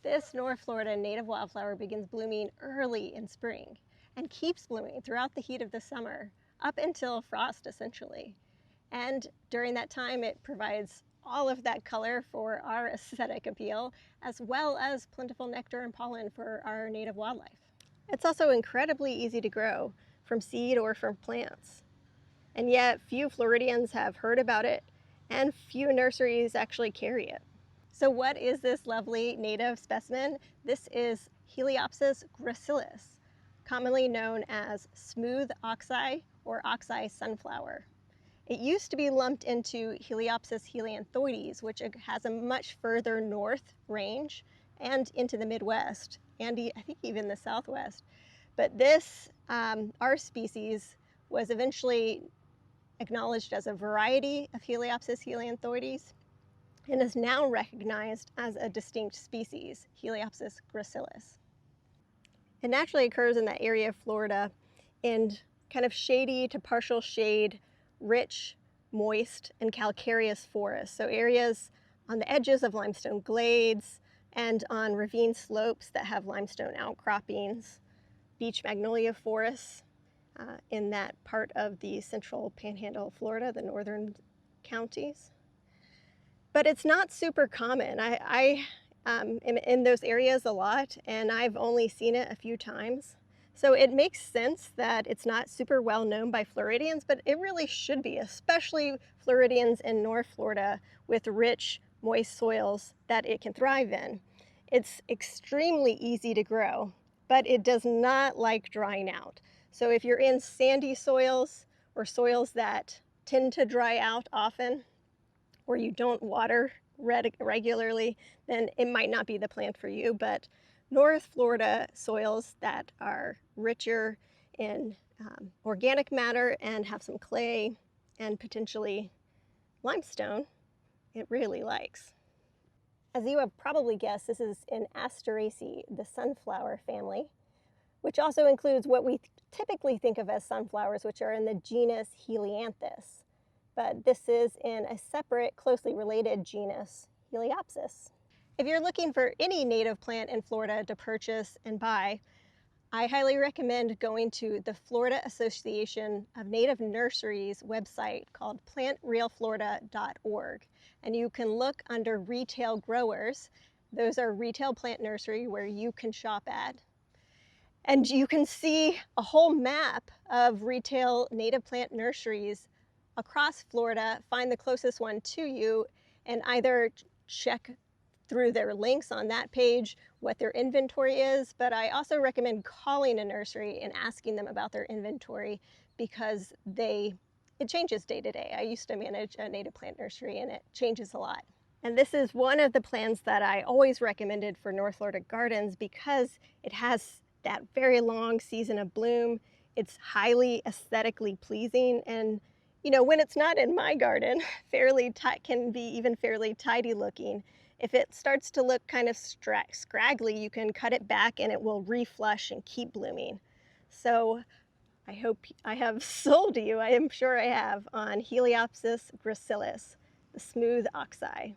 This North Florida native wildflower begins blooming early in spring and keeps blooming throughout the heat of the summer, up until frost essentially. And during that time, it provides all of that color for our aesthetic appeal, as well as plentiful nectar and pollen for our native wildlife. It's also incredibly easy to grow from seed or from plants. And yet few Floridians have heard about it, and few nurseries actually carry it. So what is this lovely native specimen? This is Heliopsis gracilis, commonly known as smooth oxeye or oxeye sunflower. It used to be lumped into Heliopsis helianthoides, which has a much further north range and into the Midwest, and I think even the Southwest. But this, our species, was eventually acknowledged as a variety of Heliopsis helianthoides and is now recognized as a distinct species, Heliopsis gracilis. It naturally occurs in that area of Florida in kind of shady to partial shade, rich, moist, and calcareous forests. So areas on the edges of limestone glades and on ravine slopes that have limestone outcroppings, beech magnolia forests in that part of the central panhandle of Florida, the northern counties. But it's not super common. I am in those areas a lot, and I've only seen it a few times. So it makes sense that it's not super well known by Floridians, but it really should be, especially Floridians in North Florida with rich, moist soils that it can thrive in. It's extremely easy to grow, but it does not like drying out. So if you're in sandy soils or soils that tend to dry out often, or you don't water regularly, then it might not be the plant for you. But North Florida soils that are richer in organic matter and have some clay and potentially limestone, it really likes. As you have probably guessed, this is an Asteraceae, the sunflower family, which also includes what we typically think of as sunflowers, which are in the genus Helianthus. But this is in a separate, closely related genus, Heliopsis. If you're looking for any native plant in Florida to purchase and buy, I highly recommend going to the Florida Association of Native Nurseries website called plantrealflorida.org. And you can look under retail growers. Those are retail plant nursery where you can shop at. And you can see a whole map of retail native plant nurseries across Florida, find the closest one to you, and either check through their links on that page what their inventory is, but I also recommend calling a nursery and asking them about their inventory because it changes day to day. I used to manage a native plant nursery and it changes a lot. And this is one of the plants that I always recommended for North Florida gardens because it has that very long season of bloom. It's highly aesthetically pleasing, and you know, when it's not in my garden, can be even fairly tidy looking. If it starts to look kind of scraggly, you can cut it back and it will reflush and keep blooming. So I hope I have sold you, I am sure I have, on Heliopsis gracilis, the smooth oxeye.